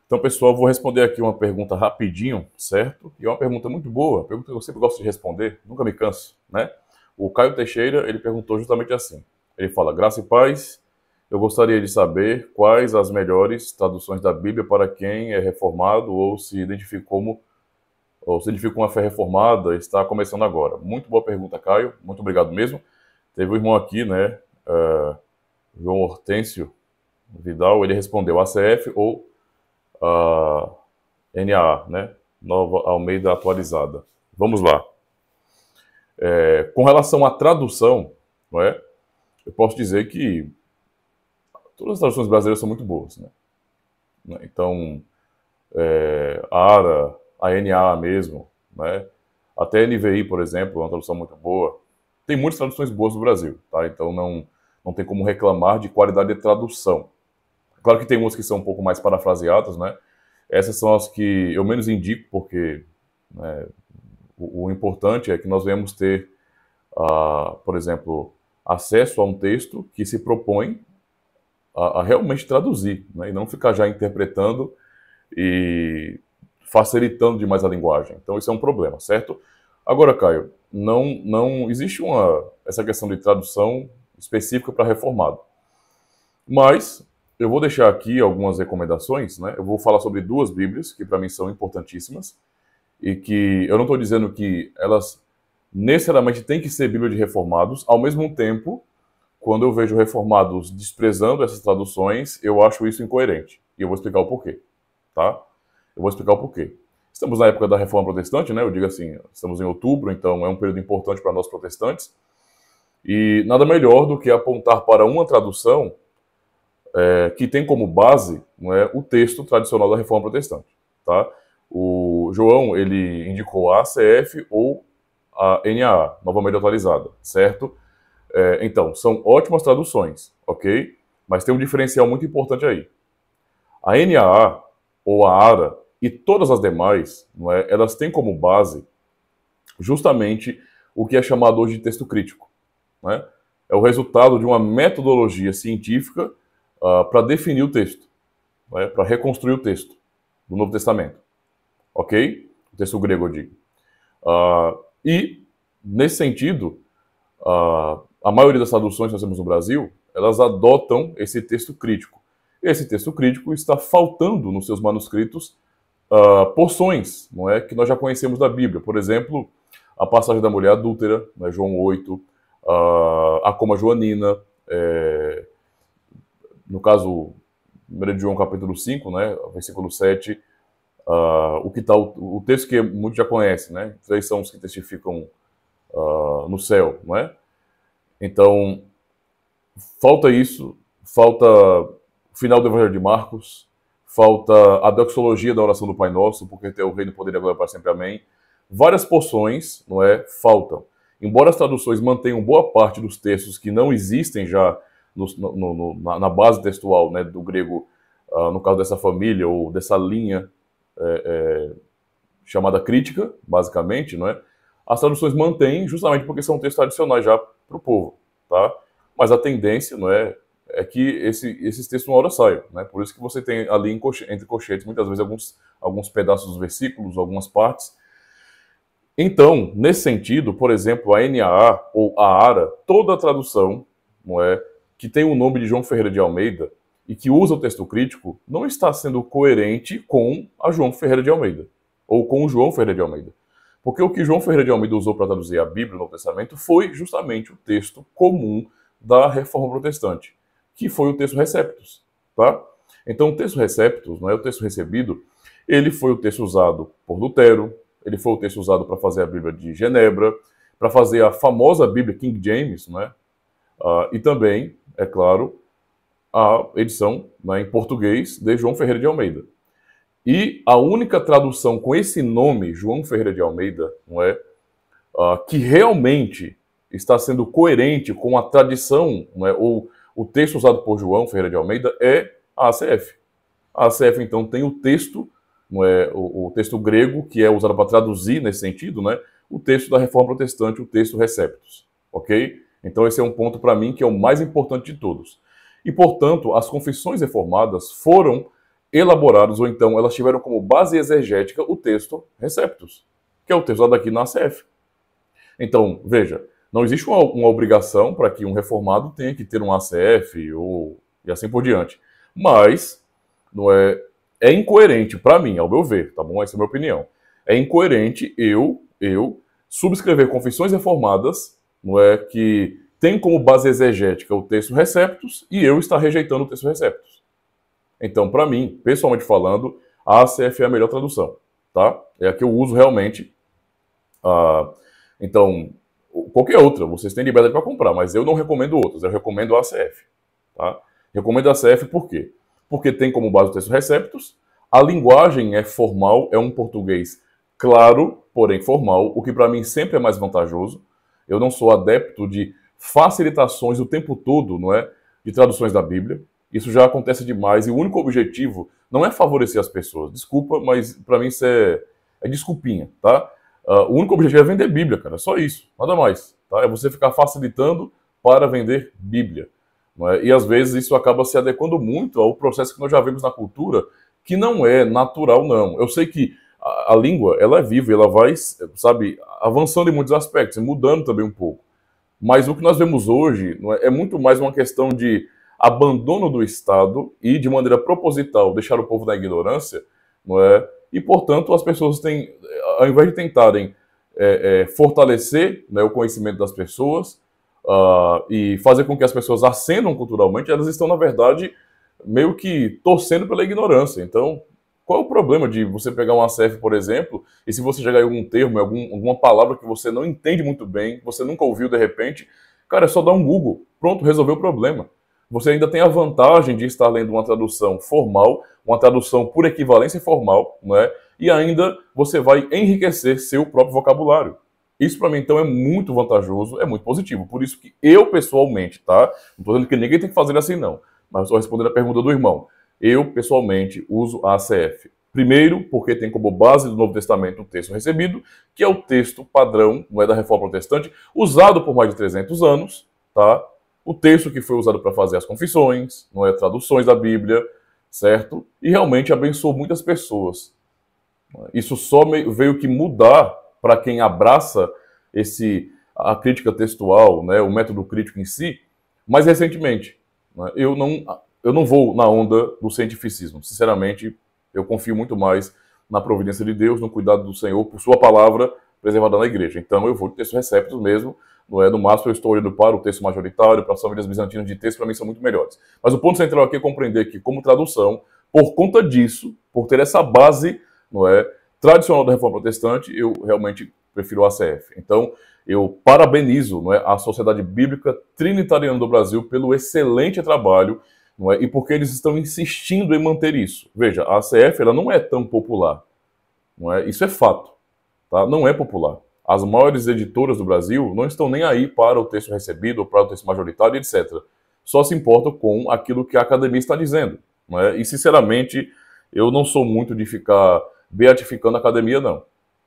Então, pessoal, vou responder aqui uma pergunta rapidinho, certo? E é uma pergunta muito boa, pergunta que eu sempre gosto de responder, nunca me canso, né? O Caio Teixeira, ele perguntou justamente assim. Ele fala: Graça e paz, eu gostaria de saber quais as melhores traduções da Bíblia para quem é reformado ou se identifica com a fé reformada, está começando agora. Muito boa pergunta, Caio, muito obrigado mesmo. Teve um irmão aqui, né, João Hortêncio Vidal, ele respondeu ACF ou a NAA, né? Nova Almeida Atualizada. Vamos lá. Com relação à tradução, não é? Eu posso dizer que todas as traduções brasileiras são muito boas, né? Então, a ARA, a NAA mesmo, né? Até a NVI, por exemplo, é uma tradução muito boa. Tem muitas traduções boas no Brasil, tá? Então não tem como reclamar de qualidade de tradução. Claro que tem umas que são um pouco mais parafraseadas, né? Essas são as que eu menos indico, porque né, o importante é que nós venhamos ter, por exemplo, acesso a um texto que se propõe a realmente traduzir, né? E não ficar já interpretando e facilitando demais a linguagem. Então isso é um problema, certo? Agora, Caio, não existe essa questão de tradução específica para reformado. Mas eu vou deixar aqui algumas recomendações, né? Eu vou falar sobre duas Bíblias que para mim são importantíssimas e que eu não estou dizendo que elas necessariamente têm que ser Bíblia de reformados. Ao mesmo tempo, quando eu vejo reformados desprezando essas traduções, eu acho isso incoerente. E eu vou explicar o porquê, tá? Eu vou explicar o porquê. Estamos na época da Reforma Protestante, né? Eu digo assim, estamos em outubro, então é um período importante para nós protestantes. E nada melhor do que apontar para uma tradução que tem como base, não é, o texto tradicional da Reforma Protestante, tá? O João, ele indicou a ACF ou a NAA, Nova Almeida Atualizada, certo? Então, são ótimas traduções, ok? Mas tem um diferencial muito importante aí. A NAA ou a ARA e todas as demais, não é, elas têm como base justamente o que é chamado hoje de texto crítico, né? É o resultado de uma metodologia científica para definir o texto, né? Para reconstruir o texto do Novo Testamento, ok? O texto grego, eu digo. E, nesse sentido, a maioria das traduções que nós temos no Brasil, elas adotam esse texto crítico. Esse texto crítico está faltando nos seus manuscritos porções, não é, que nós já conhecemos da Bíblia. Por exemplo, a passagem da mulher adúltera, né, João 8, a coma joanina, no caso, 1 de João capítulo 5, né, versículo 7, o texto que muitos já conhecem, né, 3 são os que testificam no céu, não é? Então, falta isso, falta o final do Evangelho de Marcos, falta a doxologia da oração do Pai Nosso, porque tem o reino, poder e a glória para sempre, amém. Várias porções, não é, faltam. Embora as traduções mantenham boa parte dos textos que não existem já na base textual, né, do grego, no caso dessa família ou dessa linha chamada crítica, basicamente, não é? As traduções mantêm justamente porque são textos tradicionais já para o povo, tá? Mas a tendência, não é que esses textos uma hora saiam, né? Por isso que você tem ali entre colchetes muitas vezes alguns pedaços dos versículos, algumas partes. Então, nesse sentido, por exemplo, a NAA ou a ARA, toda a tradução, não é, que tem o nome de João Ferreira de Almeida e que usa o texto crítico, não está sendo coerente com a João Ferreira de Almeida ou com o João Ferreira de Almeida. Porque o que João Ferreira de Almeida usou para traduzir a Bíblia no Novo Testamento foi justamente o texto comum da Reforma Protestante, que foi o texto Receptus, tá? Então, o texto Receptus, não é o texto recebido, ele foi o texto usado por Lutero, ele foi o texto usado para fazer a Bíblia de Genebra, para fazer a famosa Bíblia King James, né? E também, é claro, a edição, né, em português de João Ferreira de Almeida. E a única tradução com esse nome, João Ferreira de Almeida, não é, que realmente está sendo coerente com a tradição, não é, ou o texto usado por João Ferreira de Almeida, é a ACF. A ACF, então, tem o texto, não é, o texto grego, que é usado para traduzir nesse sentido, né, o texto da Reforma Protestante, o texto Receptus, ok? Então esse é um ponto para mim que é o mais importante de todos. E, portanto, as confissões reformadas foram elaborados, ou então elas tiveram como base exegética o texto Receptus, que é o texto lá daqui na ACF. Então, veja, não existe uma obrigação para que um reformado tenha que ter um ACF e assim por diante. Mas não é incoerente para mim, ao meu ver, tá bom? Essa é a minha opinião. É incoerente eu subscrever confissões reformadas, não é, que tem como base exegética o texto Receptus e eu estar rejeitando o texto Receptus. Então, para mim, pessoalmente falando, a ACF é a melhor tradução, tá? É a que eu uso realmente. Então, qualquer outra, vocês têm liberdade para comprar, mas eu não recomendo outras, eu recomendo a ACF, tá? Recomendo a ACF por quê? Porque tem como base o texto Receptus, a linguagem é formal, é um português claro, porém formal, o que para mim sempre é mais vantajoso. Eu não sou adepto de facilitações o tempo todo, não é, de traduções da Bíblia. Isso já acontece demais e o único objetivo não é favorecer as pessoas. Desculpa, mas para mim isso é desculpinha, tá? O único objetivo é vender Bíblia, cara. Só isso, nada mais. Tá? É você ficar facilitando para vender Bíblia. Não é? E às vezes isso acaba se adequando muito ao processo que nós já vemos na cultura, que não é natural, não. Eu sei que a língua, ela é viva, ela vai, sabe, avançando em muitos aspectos, e mudando também um pouco. Mas o que nós vemos hoje não é muito mais uma questão de abandono do Estado e, de maneira proposital, deixar o povo na ignorância, não é? E, portanto, as pessoas têm, ao invés de tentarem fortalecer, né, o conhecimento das pessoas e fazer com que as pessoas ascendam culturalmente, elas estão, na verdade, meio que torcendo pela ignorância. Então, qual é o problema de você pegar um ACF, por exemplo, e se você chegar em algum termo, alguma palavra que você não entende muito bem, você nunca ouviu de repente, cara, é só dar um Google. Pronto, resolveu o problema. Você ainda tem a vantagem de estar lendo uma tradução formal, uma tradução por equivalência formal, não é? E ainda você vai enriquecer seu próprio vocabulário. Isso para mim, então, é muito vantajoso, é muito positivo. Por isso que eu, pessoalmente, tá? Não estou dizendo que ninguém tem que fazer assim, não. Mas estou respondendo a pergunta do irmão. Eu, pessoalmente, uso a ACF. Primeiro, porque tem como base do Novo Testamento o texto recebido, que é o texto padrão, não é, da Reforma Protestante, usado por mais de 300 anos, tá? O texto que foi usado para fazer as confissões, não é, traduções da Bíblia, certo? E realmente abençoou muitas pessoas. Isso só veio que mudar para quem abraça a crítica textual, né, o método crítico em si, mais recentemente. Né, eu não vou na onda do cientificismo. Sinceramente, eu confio muito mais na providência de Deus, no cuidado do Senhor, por sua palavra preservada na igreja. Então eu vou de texto Receptus mesmo. Não é? No máximo eu estou olhando para o texto majoritário, para as famílias bizantinas de texto, para mim são muito melhores. Mas o ponto central aqui é compreender que, como tradução, por conta disso, por ter essa base, não é, tradicional da Reforma Protestante, eu realmente prefiro a ACF. Então, eu parabenizo, não é, a Sociedade Bíblica Trinitariana do Brasil pelo excelente trabalho, não é, e porque eles estão insistindo em manter isso. Veja, a ACF ela não é tão popular. Não é? Isso é fato. Tá? Não é popular. As maiores editoras do Brasil não estão nem aí para o texto recebido, ou para o texto majoritário, etc. Só se importam com aquilo que a academia está dizendo. Não é? E, sinceramente, eu não sou muito de ficar beatificando a academia, não.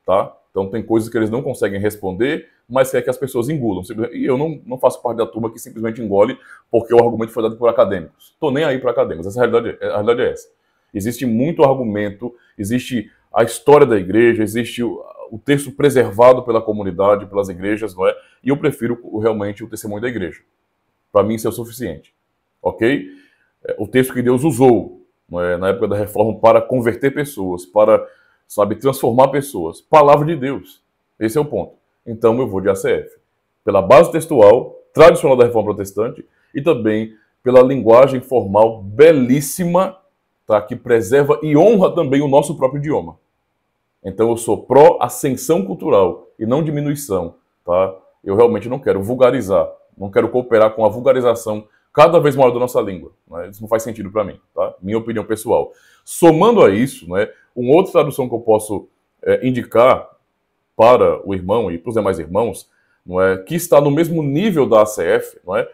Tá? Então, tem coisas que eles não conseguem responder, mas quer que as pessoas engulam. E eu não faço parte da turma que simplesmente engole porque o argumento foi dado por acadêmicos. Estou nem aí para acadêmicos. A realidade é essa. Existe muito argumento, existe a história da igreja, existe o texto preservado pela comunidade, pelas igrejas, não é? E eu prefiro realmente o testemunho da igreja. Para mim isso é o suficiente. Ok? O texto que Deus usou, não é, na época da reforma para converter pessoas, para, sabe, transformar pessoas. Palavra de Deus. Esse é o ponto. Então eu vou de ACF. Pela base textual, tradicional da reforma protestante, e também pela linguagem formal belíssima, tá, que preserva e honra também o nosso próprio idioma. Então eu sou pró-ascensão cultural e não diminuição, tá? Eu realmente não quero vulgarizar, não quero cooperar com a vulgarização cada vez maior da nossa língua. Né? Isso não faz sentido para mim, tá? Minha opinião pessoal. Somando a isso, né, uma outra tradução que eu posso indicar para o irmão e para os demais irmãos, não é, que está no mesmo nível da ACF, não é,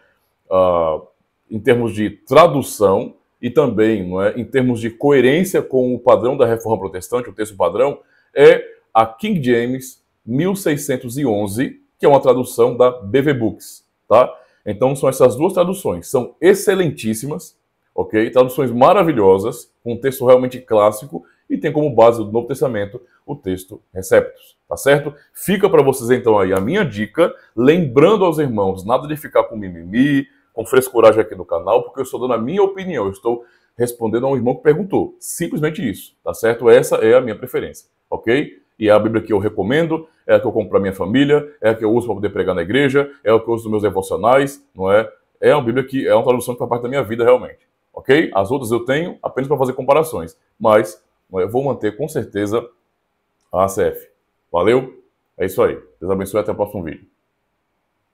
em termos de tradução e também, não é, em termos de coerência com o padrão da Reforma Protestante, o texto padrão, é a King James 1611, que é uma tradução da BV Books, tá? Então são essas duas traduções, são excelentíssimas, ok? Traduções maravilhosas, com um texto realmente clássico e tem como base do Novo Testamento o texto Receptus, tá certo? Fica para vocês então aí a minha dica, lembrando aos irmãos, nada de ficar com mimimi, com frescuragem aqui no canal, porque eu estou dando a minha opinião, eu estou respondendo a um irmão que perguntou, simplesmente isso, tá certo? Essa é a minha preferência, ok? E é a Bíblia que eu recomendo, é a que eu compro para minha família, é a que eu uso para poder pregar na igreja, é a que eu uso nos meus devocionais, não é? É uma Bíblia que é uma tradução que faz parte da minha vida realmente, ok? As outras eu tenho apenas para fazer comparações, mas eu vou manter com certeza a ACF. Valeu? É isso aí. Deus abençoe e até o próximo vídeo.